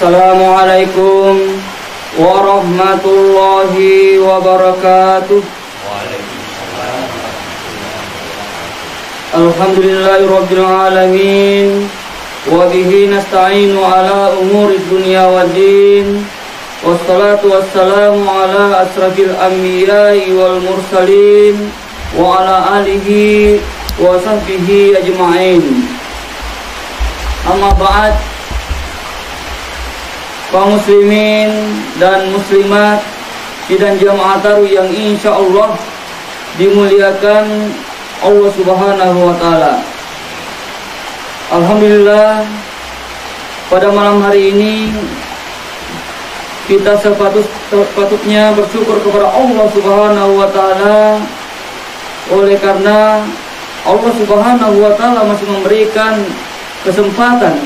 Assalamualaikum warahmatullahi wabarakatuh. Alhamdulillahirabbil alamin wa bihi nasta'inu ala umuri dunya waddin. Wassalatu wassalamu ala asrafil anbiya'i wal mursalin wa ala alihi wa sahbihi ajma'in. Amma ba'd. Kaum muslimin dan muslimat sidang jamaah taru yang insya Allah dimuliakan Allah Subhanahu wa Ta'ala. Alhamdulillah, pada malam hari ini kita sepatutnya bersyukur kepada Allah Subhanahu wa Ta'ala, oleh karena Allah Subhanahu wa Ta'ala masih memberikan kesempatan.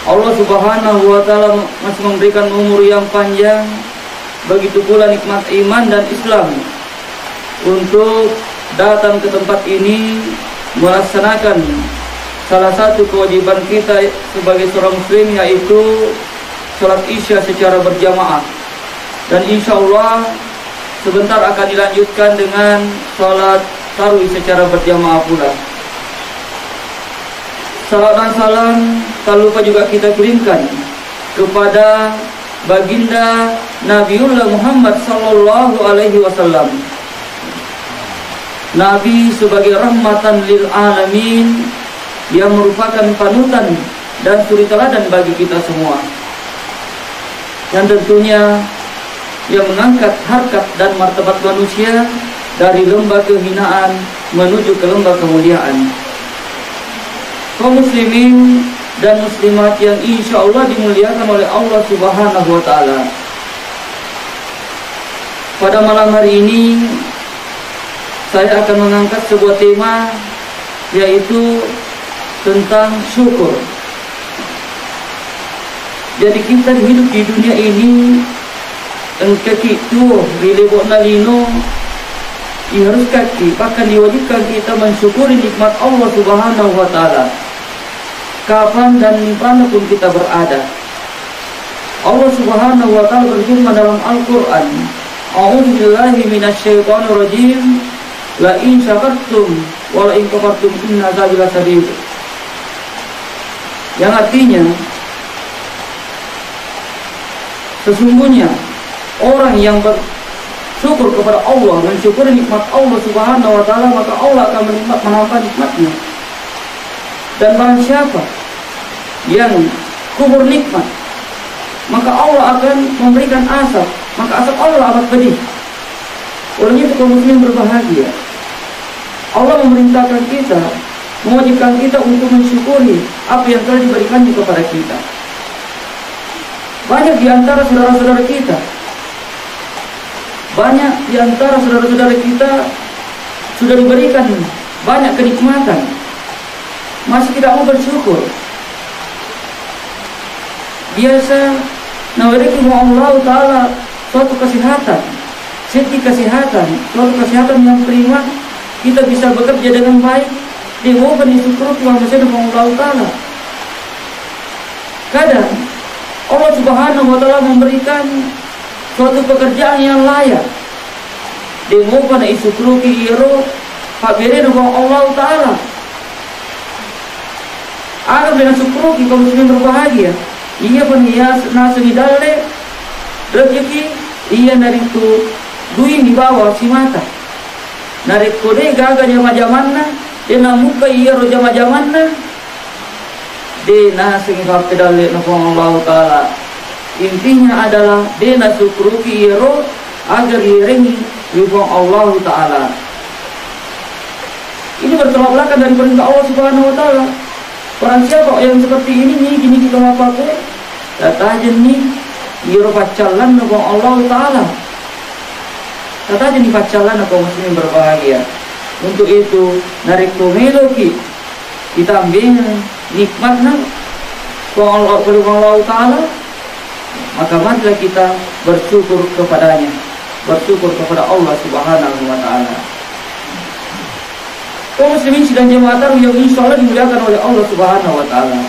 Allah Subhanahu wa Ta'ala masih memberikan umur yang panjang, begitu pula nikmat iman dan Islam, untuk datang ke tempat ini melaksanakan salah satu kewajiban kita sebagai seorang muslim, yaitu sholat isya secara berjamaah. Dan insya Allah sebentar akan dilanjutkan dengan sholat tarawih secara berjamaah pula. Salam dan salam tak lupa juga kita kirimkan kepada baginda Nabiullah Muhammad sallallahu alaihi wasallam, Nabi sebagai rahmatan lil alamin, yang merupakan panutan dan suri teladan bagi kita semua, yang tentunya yang mengangkat harkat dan martabat manusia dari lembah kehinaan menuju ke lembah kemuliaan. Kaum muslimin dan muslimat yang insya Allah dimuliakan oleh Allah Subhanahu wa Ta'ala, pada malam hari ini saya akan mengangkat sebuah tema, yaitu tentang syukur. Jadi kita hidup di dunia ini engkaki tuh rilebok nalino harus kaki, bahkan diwajibkan kita mensyukuri nikmat Allah Subhanahu wa Ta'ala kapan dan dimana pun kita berada. Allah Subhanahu wa Ta'ala berfirman dalam Al-Quran, A'udzu billahi minasyaitonir rajim, la in syakartum wa la in kafartum inna azabi lasyadid. Yang artinya, sesungguhnya orang yang bersyukur kepada Allah, mensyukuri nikmat Allah Subhanahu wa Ta'ala, maka Allah akan menambah nikmatnya. Dan barang siapa yang kubur nikmat, maka Allah akan memberikan asap, maka asap Allah amat pedih. Olehnya itu kaum muslimin berbahagia. Allah memerintahkan kita, mewajibkan kita untuk mensyukuri apa yang telah diberikannya kepada kita. Banyak di antara saudara-saudara kita, sudah diberikan banyak kenikmatan, masih tidak mau bersyukur. Biasa nawarikum Allah Ta'ala suatu kesehatan, suatu kesehatan yang prima, kita bisa bekerja dengan baik, dimohon disyukur Tuhan Allah Ta'ala. Kadang Allah Subhanahu wa Ta'ala memberikan suatu pekerjaan yang layak, dimohon disyukur iro habirin Allah Ta'ala, agar dengan syukur kita muslim berbahagia. Ia penias nasi dalle rezeki, ia dari itu duit di bawah si mata, narik kode gaga jama-jamanna, dena muka ia ro jama-jamanna, dena sehingga pedalle nafong Allah Ta'ala. Intinya adalah dena syukuruki ia ro agar irengi nafong Allah Ta'ala. Ini bertolak belakang dari perintah Allah Subhanahu wa Ta'ala. Orang siapa yang seperti ini gini kita apa ke? Kata aja nih, iro pacalan nabong Allah Ta'ala. Kata aja nih pacalan nabong muslim berbahagia. Untuk itu narik komeloki kita ambil nikmatnya Allah Ta'ala, maka marilah kita bersyukur kepadanya, bersyukur kepada Allah Subhanahu wa Ta'ala. Kaum muslimin sidang jamaah tarawih yang insya Allah dimuliakan oleh Allah Subhanahu wa Ta'ala.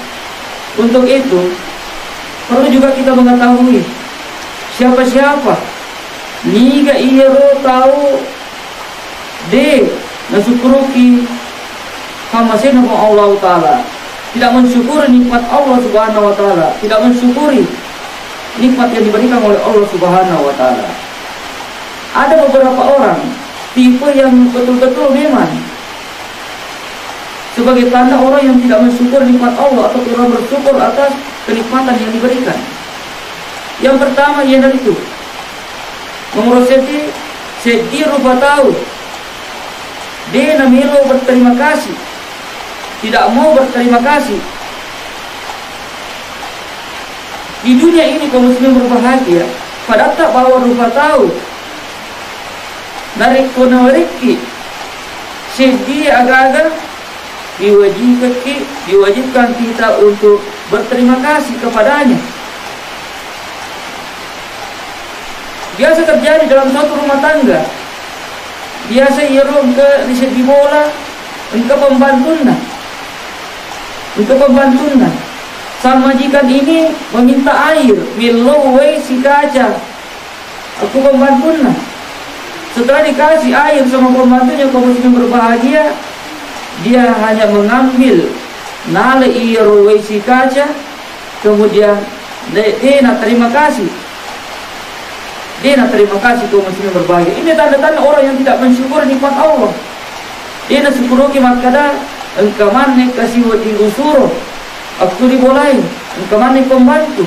Untuk itu perlu juga kita mengetahui siapa-siapa niga iro tahu de nasukuruki hamasena Allah Ta'ala, tidak mensyukuri nikmat Allah Subhanahu wa Ta'ala, tidak mensyukuri nikmat yang diberikan oleh Allah Subhanahu wa Ta'ala. Ada beberapa orang tipe yang betul-betul memang sebagai tanda orang yang tidak mensyukur nikmat Allah atau kurang bersyukur atas kenikmatan yang diberikan. Yang pertama ialah itu menurut seti rupa tahu dia namelo berterima kasih, tidak mau berterima kasih. Di dunia ini kaum muslimin berbahagia pada tak bahwa rupa tahu narik konawriki sedih agak-agak diwajibkan kita untuk berterima kasih kepadanya. Biasa terjadi dalam suatu rumah tangga. Biasa iro ke riset di bola, engkau pembantuna. Sang majikan ini meminta air, milowai si kaca. Aku pembantuna. Setelah dikasih air sama pembantunya, kaum muslimin berbahagia. Dia hanya mengambil nale iro wai si kaca, kemudian dia nak terima kasih. Dia nak terima kasih kaum muslimin berbahagia. Ini tanda-tanda orang yang tidak mensyukur nikmat Allah. Dia nak syukuruki makada engkau mana kasih wadi usuro, aku dibolai, engkau mana pembantu.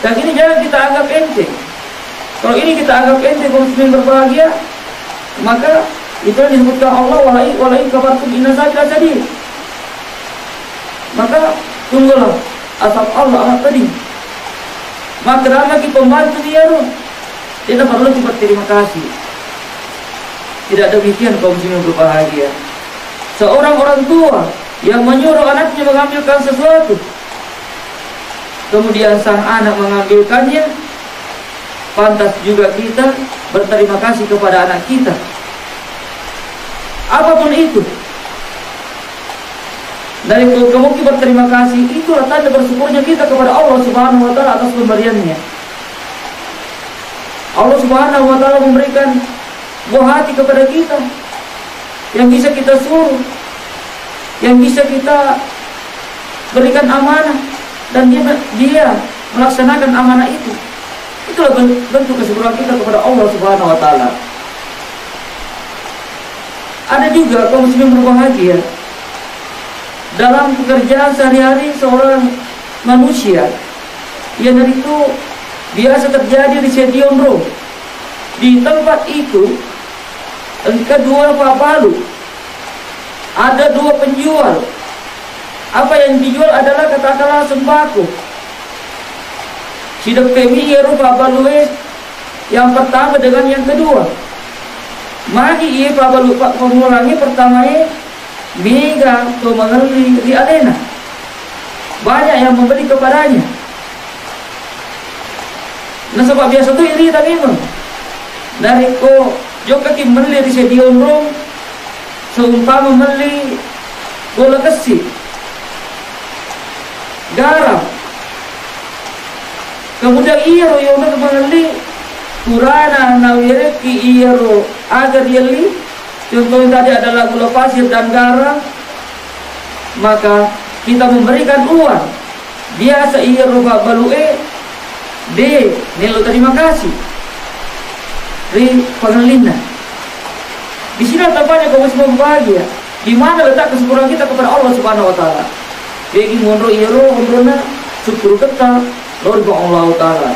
Dan ini jangan kita anggap ente. Kalau ini kita anggap ente kaum muslimin berbahagia, maka itu yang disebutkan Allah walai kabartum inna sabila sadid. Maka tunggulah asap Allah amat pedih. Maka lagi pembantu dia tu tidak perlu cepat terima kasih. Tidak demikian kaum muslimin berbahagia. Seorang orang tua yang menyuruh anaknya mengambilkan sesuatu, kemudian sang anak mengambilkannya, pantas juga kita berterima kasih kepada anak kita. Apapun itu, dari kemuki berterima kasih, itulah tanda bersyukurnya kita kepada Allah Subhanahu wa Ta'ala atas pemberiannya. Allah Subhanahu wa Ta'ala memberikan buah hati kepada kita yang bisa kita suruh, yang bisa kita berikan amanah, dan dia melaksanakan amanah itu. Itulah bentuk kesyukuran kita kepada Allah Subhanahu wa Ta'ala. Ada juga kaum muslimin berbahagia dalam pekerjaan sehari-hari seorang manusia yang itu biasa terjadi di stadion room. Di tempat itu kedua papalu ada dua penjual. Apa yang dijual adalah katakanlah sembako. Sidak pemi ero papalu yang pertama dengan yang kedua. Magi ia papalu pak mengulangi pertama mega atau mengerti di arena. Banyak yang membeli kepadanya. Nah sebab biasa tu iri tak memang. Dari ko joka ki membeli di stadion room seumpama membeli bola kesi, garam. Kemudian iro yang membeli kurana nawireki iro agar yeli. Contohnya tadi adalah gula pasir dan garam. Maka kita memberikan uang. Biasa iro balue D, nelo terima kasih. Ri pengelina. Di sini tempatnya kaum muslimin bahagia. Di mana letak kesyukuran kita kepada Allah Subhanahu wa Ta'ala. Bagi mondro iro mondrona syukur kita lor Allah Ta'ala.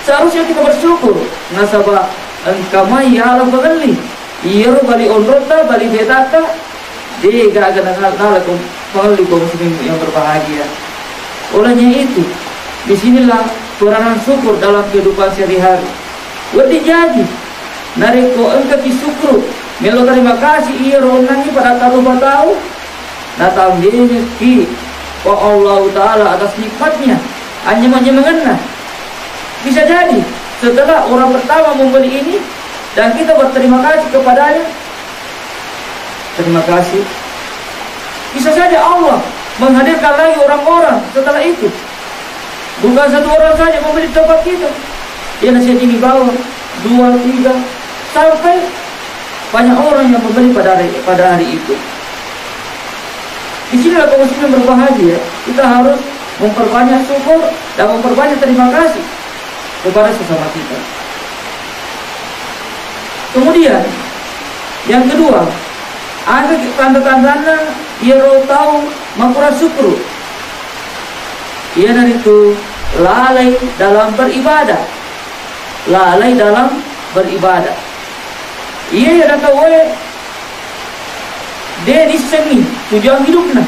Seharusnya kita bersyukur. Nasabah engkamai alam pengelih. Iro bali ondrota bali betata. Dia gara-gara nalakum pengelih kaum muslimin yang berbahagia. Olehnya itu, disinilah peranan syukur dalam kehidupan sehari-hari. Wedi jadi nariko engkau disyukur melo terima kasih iya ronangi pada taruh tahu datang dia ki Allah Ta'ala atas nikmatnya hanya mengena. Bisa jadi setelah orang pertama membeli ini dan kita berterima kasih kepadanya, terima kasih, bisa saja Allah menghadirkan lagi orang-orang setelah itu. Bukan satu orang saja membeli tempat kita. Dia nasihat ini bawah 2, 3 sampai banyak orang yang membeli pada hari itu. Di sinilah kaum muslimin berbahagia. Kita harus memperbanyak syukur dan memperbanyak terima kasih kepada sesama kita. Kemudian yang kedua, ada tanda-tandanya ia tahu makura syukur. Ia itu lalai dalam beribadah. Lalai dalam beribadah. Ia ada tahu dia diseni tujuan hidupnya.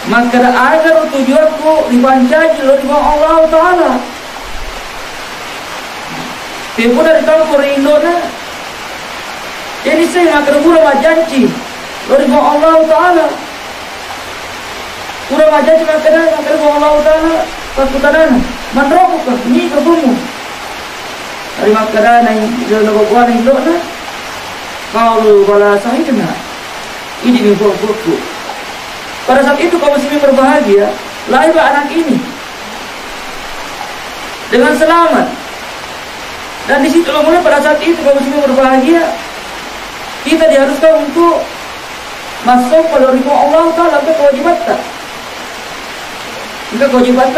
Maka agar tujuanku dipancaji oleh Allah Ta'ala. Dia pun dari tahun Korindona. Jadi saya maka kurang janji oleh Allah Ta'ala. Kurang janji maka Allah Ta'ala. Pasukanana manrobuka ni kerbumu. Dari makadana yang dilakukan Indona. Kalau bala sahidna ini mimpi-mimpiku. Pada saat itu kaum muslimin berbahagia, lahirlah anak ini dengan selamat. Dan di situ mulai pada saat itu kaum muslimin berbahagia, kita diharuskan untuk masuk pada ridho Allah Ta'ala ke kewajiban. Jika kewajiban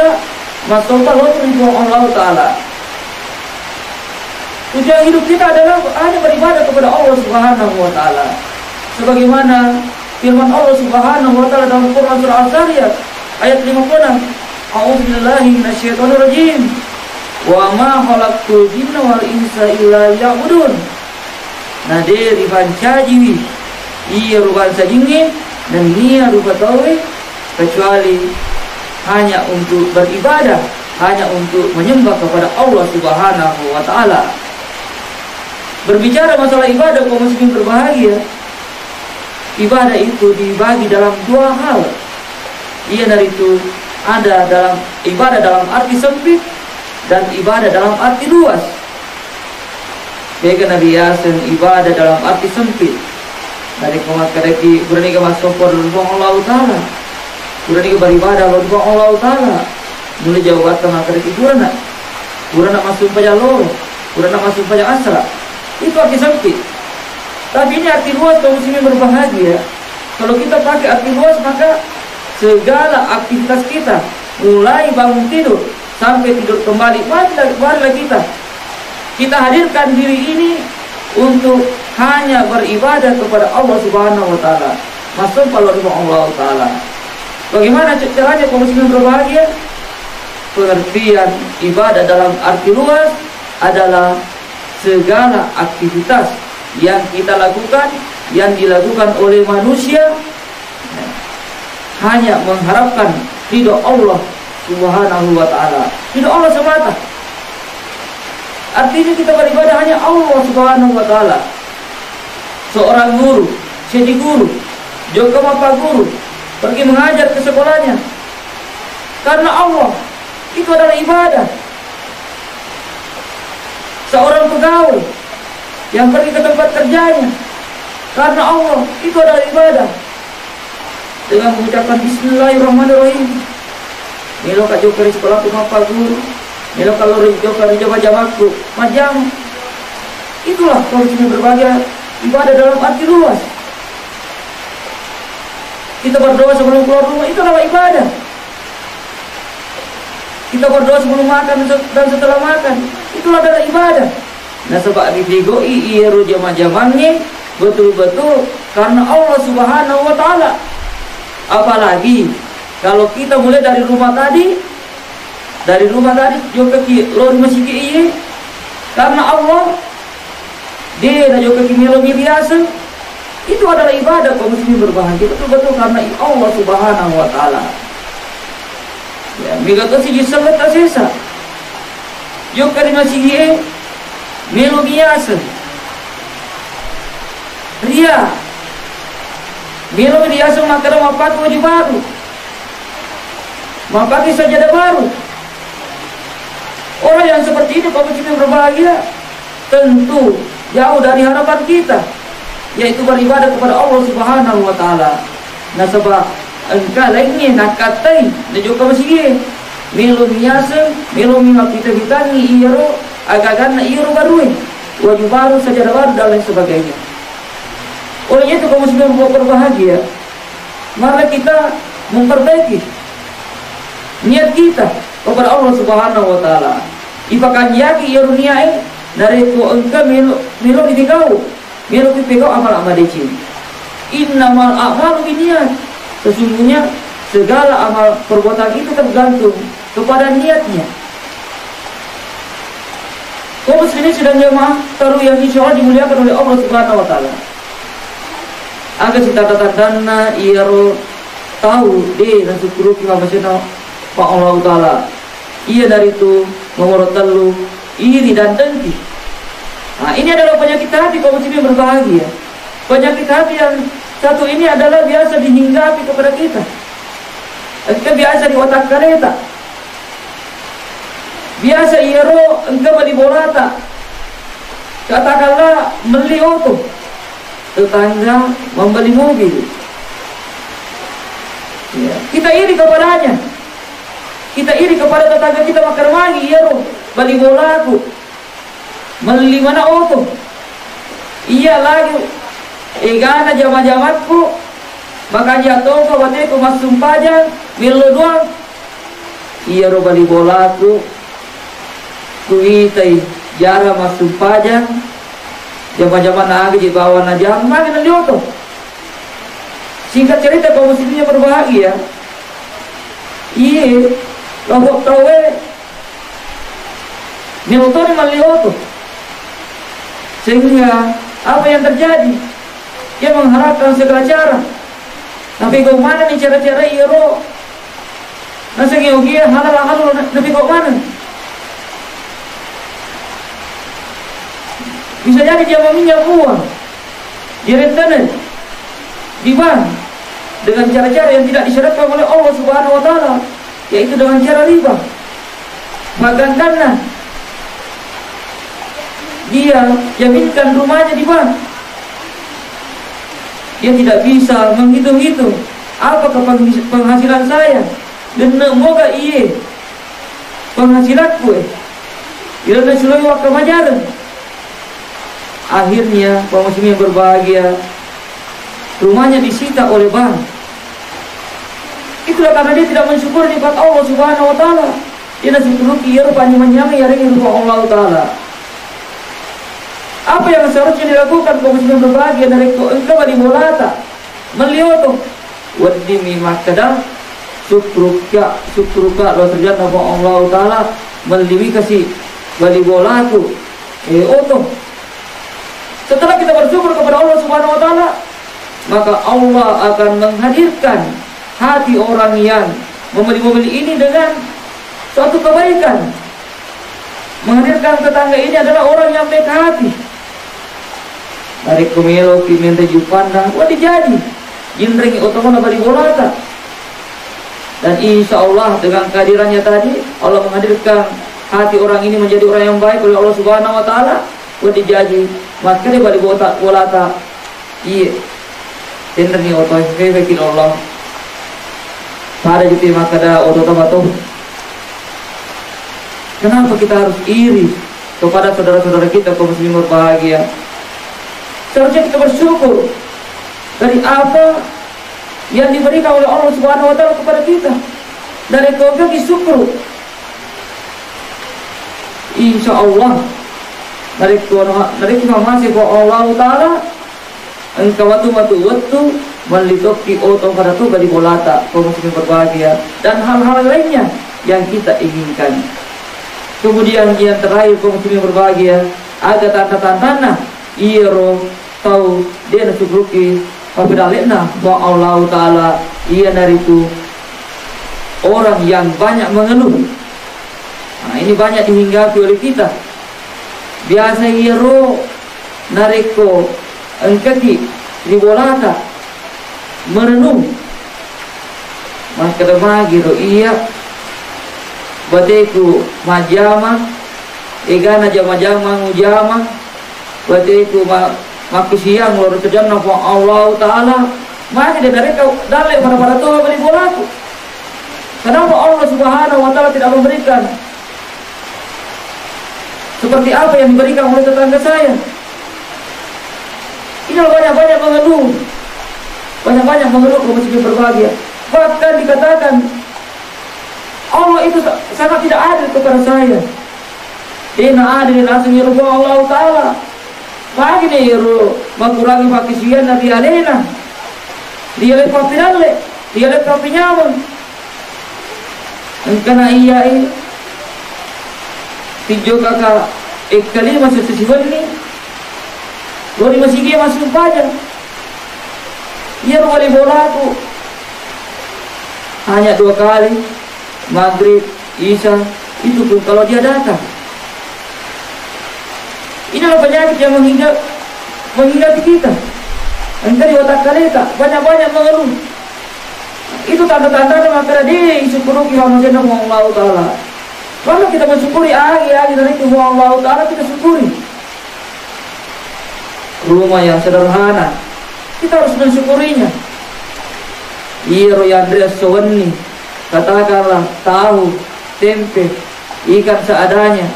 masuk pada ridho Allah Ta'ala. Tujuan hidup kita adalah hanya beribadah kepada Allah Subhanahu wa Ta'ala. Sebagaimana firman Allah Subhanahu wa Ta'ala dalam Quran surah Al-Zariyat ayat 56, A'udzubillahi minasyaitonir rajim. Wa ma khalaqtul jinna wal insa illa liya'budun. Nade ribancaji ia ruban sajingin dan nia rupa tawi kecuali hanya untuk beribadah, hanya untuk menyembah kepada Allah Subhanahu wa Ta'ala. Berbicara masalah ibadah, kaum muslimin berbahagia. Ibadah itu dibagi dalam 2 hal. Ia dari itu ada dalam ibadah dalam arti sempit dan ibadah dalam arti luas. Bagaimana Nabi Yasin ibadah dalam arti sempit. Dari komat kadaki berani ke masuk Allah Ta'ala. Berani ke beribadah Allah Ta'ala. Mulai jawab tengah kadaki kurana masuk pada loro, kurana masuk pada asra. Itu arti sempit. Tapi ini arti luas kaum muslimin berbahagia. Kalau kita pakai arti luas, maka segala aktivitas kita, mulai bangun tidur sampai tidur kembali, marilah kita hadirkan diri ini untuk hanya beribadah kepada Allah Subhanahu wa Ta'ala. Masuk pada ridho Allah Ta'ala. Bagaimana caranya kaum muslimin berbahagia? Pengertian ibadah dalam arti luas adalah segala aktivitas yang kita lakukan, yang dilakukan oleh manusia hanya mengharapkan ridho Allah Subhanahu wa Ta'ala. Ridho Allah semata. Artinya kita beribadah hanya Allah Subhanahu wa Ta'ala. Seorang guru, jadi guru, juga bapak guru, pergi mengajar ke sekolahnya karena Allah, itu adalah ibadah. Seorang pegawai yang pergi ke tempat kerjanya karena Allah, itu adalah ibadah. Dengan mengucapkan Bismillahirrahmanirrahim. Milo kak jokeri sekolah ku mapa guru. Milo kalau jokeri jama jamaku majam. Itulah kalau cuma berbahagia ibadah dalam arti luas. Kita berdoa sebelum keluar rumah, itu adalah ibadah. Kita berdoa sebelum makan dan setelah makan, itulah adalah ibadah. Nah sebab didigoi iya jama-jamannya betul-betul karena Allah Subhanahu wa Ta'ala. Apalagi kalau kita mulai dari rumah tadi juga ki lori masih iya karena Allah dia dan juga ki melo biasa, itu adalah ibadah kaum muslimin berbahagia betul-betul karena Allah Subhanahu wa Ta'ala. Ya, migato si salat asesa. Juga di masih iya melo biasa. Ria melo biasa makara mapakai baju baru, mapakai sajadah baru. Orang yang seperti ini kaum muslimin berbahagia tentu jauh dari harapan kita, yaitu beribadah kepada Allah Subhanahu wa Ta'ala. Nah sebab engkau lainnya nak katai dan juga masih milo miasa milo mima kita bitangi iro agak-agak iro baru wajib baru saja baru dan lain sebagainya. Oleh itu kaum muslimin berbahagia, mari kita memperbaiki niat kita kepada Allah Subhanahu wa taala. Ipakan yaki irunia dari ku engka milo ditigau amal-amal deci. Innamal a'malu binniyat. Sesungguhnya segala amal perbuatan itu tergantung kepada niatnya. Kaum muslimin sedang jemaah taruh yang insyaallah dimuliakan oleh Allah Subhanahu wa taala. Agar si tanda-tandana iaro tahu deh dan syukuru kita masih Pak Allah Ta'ala. Ia dari itu memorotalu iri dan dengki. Nah, ini adalah penyakit hati kaum muslimin berbahagia. Penyakit hati yang satu ini adalah biasa dihinggapi kepada kita. Kita biasa di otak kereta. Biasa iaro engkau beli bolata. Katakanlah beli oto. Tetangga membeli mobil. Ya. Kita iri kepadanya. Kita iri kepada tetangga kita makar magi, iya roh. Beli bola aku. Beli mana oto. Iya lagi. Egana jama-jamatku. Maka jatuh ke bateku masuk pajang. Milo doang. Iya roh beli bola aku. Kuitai jara masuk pajang. Jaman-jaman lagi di bawah najam mana nanti oto. Singkat cerita kaum muslimin berbahagia. Iya, lombok tawe. Milotoni mali oto. Sehingga apa yang terjadi? Dia mengharapkan segala cara. Tapi kau mana nih cara-cara iro? Nasa ngiogia halal tapi kau mana? Bisa jadi dia meminjam uang di rentenir, di bank dengan cara-cara yang tidak disyaratkan oleh Allah Subhanahu wa taala, yaitu dengan cara riba. Makan dana. Dia jaminkan rumahnya di bank. Dia tidak bisa menghitung-hitung apakah penghasilan saya dan semoga iya penghasilanku ia sudah waktu majalah. Akhirnya kaum muslimin berbahagia, rumahnya disita oleh bank. Itulah karena dia tidak mensyukur nikmat Allah Subhanahu wa taala. Dia syukur kieu panjang-panjang ya dengan Allah taala. Apa yang seharusnya dilakukan kaum muslimin berbahagia dari engkau bali bolata melioto wadimi makada syukruka lo terjadi Allah taala melimi kasih bali bolatu oto. Setelah kita bersyukur kepada Allah Subhanahu wa taala, maka Allah akan menghadirkan hati orang yang membeli mobil ini dengan suatu kebaikan. Menghadirkan tetangga ini adalah orang yang baik hati. Dari kumelo kimente jupanda, wah dijadi. Jinrengi otomana bali bolata. Dan insya Allah dengan kehadirannya tadi, Allah menghadirkan hati orang ini menjadi orang yang baik oleh Allah Subhanahu wa taala. Wah dijadi. Maka dia balik bolata, iya, tender ni otoy, kaya Allah. Pada jadi maka ada otot. Kenapa kita harus iri kepada saudara-saudara kita kaum muslimin berbahagia? Seharusnya kita bersyukur dari apa yang diberikan oleh Allah Subhanahu wa taala kepada kita. Dari kebaikan syukur. Insya Allah. Dari kita masih kau Allah Taala engkau waktu melitoki oto pada tu bali bolata kaum muslimin berbahagia dan hal-hal lainnya yang kita inginkan. Kemudian yang terakhir kaum muslimin berbahagia ada tanda-tanda iro tahu dia nasubruki apabila bahwa Allah Taala ia dari itu orang yang banyak mengeluh. Nah, ini banyak dihinggapi oleh kita. Biasa iro nareko engkaki di bolata merenung maka demagi ro iya bateku majama egana jama-jama ngujama bateku maku siang lor terjana fa Allah taala maka dari kau dalek pada tuh beli bolaku Kenapa Allah Subhanahu wa Ta'ala tidak memberikan seperti apa yang diberikan oleh tetangga saya? Ini banyak-banyak mengeluh, banyak-banyak mengeluh kaum muslimin berbahagia. Bahkan dikatakan Allah itu sangat tidak adil kepada saya. Dina adil langsung yurfa Allah Ta'ala. Pagi nih yuru makurangi pakisian nabi alena. Dia lepas pinale, dia lepas pinyaman. Karena iya ini tijo kakak kali masih sesiwan ini. Lori masih dia masih pajan. Ia boleh bola aku hanya 2 kali, maghrib, isya, itu pun kalau dia datang. Inilah penyakit yang menghinggapi kita. Entah di otak kalita banyak-banyak mengeluh. Itu tanda-tanda maka dia syukuri Muhammad Allah Ta'ala. Kalau kita mensyukuri agi dari itu Allah Ta'ala, kita syukuri. Rumah yang sederhana, kita harus mensyukurinya. Iro Andreas Sowenni, katakanlah tahu, tempe, ikan seadanya.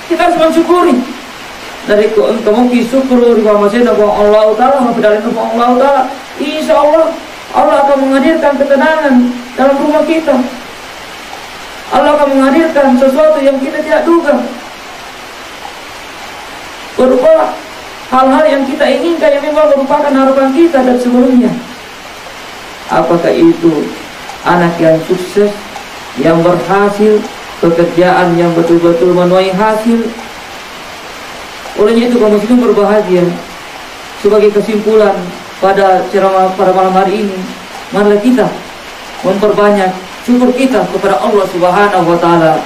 Kita harus mensyukuri. Dari mungkin syukur bahwa Allah Ta'ala, Allah Ta'ala, insya Allah Allah akan menghadirkan ketenangan dalam rumah kita. Allah akan menghadirkan sesuatu yang kita tidak duga, berupa hal-hal yang kita inginkan yang memang merupakan harapan kita dan sebelumnya. Apakah itu anak yang sukses, yang berhasil, pekerjaan yang betul-betul menuai hasil? Olehnya itu kaum muslimin berbahagia. Sebagai kesimpulan pada ceramah pada malam hari ini, marilah kita memperbanyak syukur kita kepada Allah Subhanahu wa Ta'ala.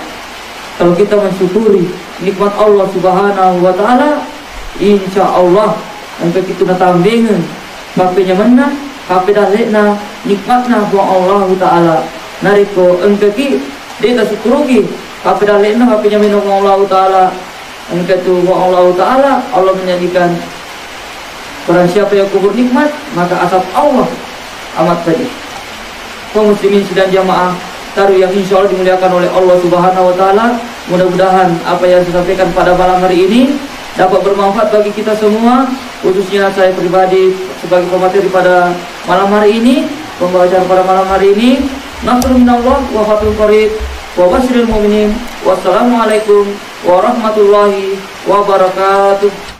Kalau kita mensyukuri nikmat Allah Subhanahu wa Ta'ala, insya Allah sampai kita natambingan papenya mana pape dalekna nikmatna buat Allah Ta'ala. Nariko engkeki dia syukuruki pape dalekna papenya minum Allah Ta'ala. Engkau tu Allah Ta'ala, Allah menyanyikan barang siapa yang kubur nikmat, maka asap Allah amat pedih. Kaum muslimin sidang jamaah taruh yang insya Allah dimuliakan oleh Allah Subhanahu wa Ta'ala. Mudah-mudahan apa yang saya sampaikan pada malam hari ini dapat bermanfaat bagi kita semua, khususnya saya pribadi sebagai pemateri pada malam hari ini, pembacaan pada malam hari ini. Nasrun minallah wa fathul qarib wa basyiril mu'minin. Wassalamualaikum warahmatullahi wabarakatuh.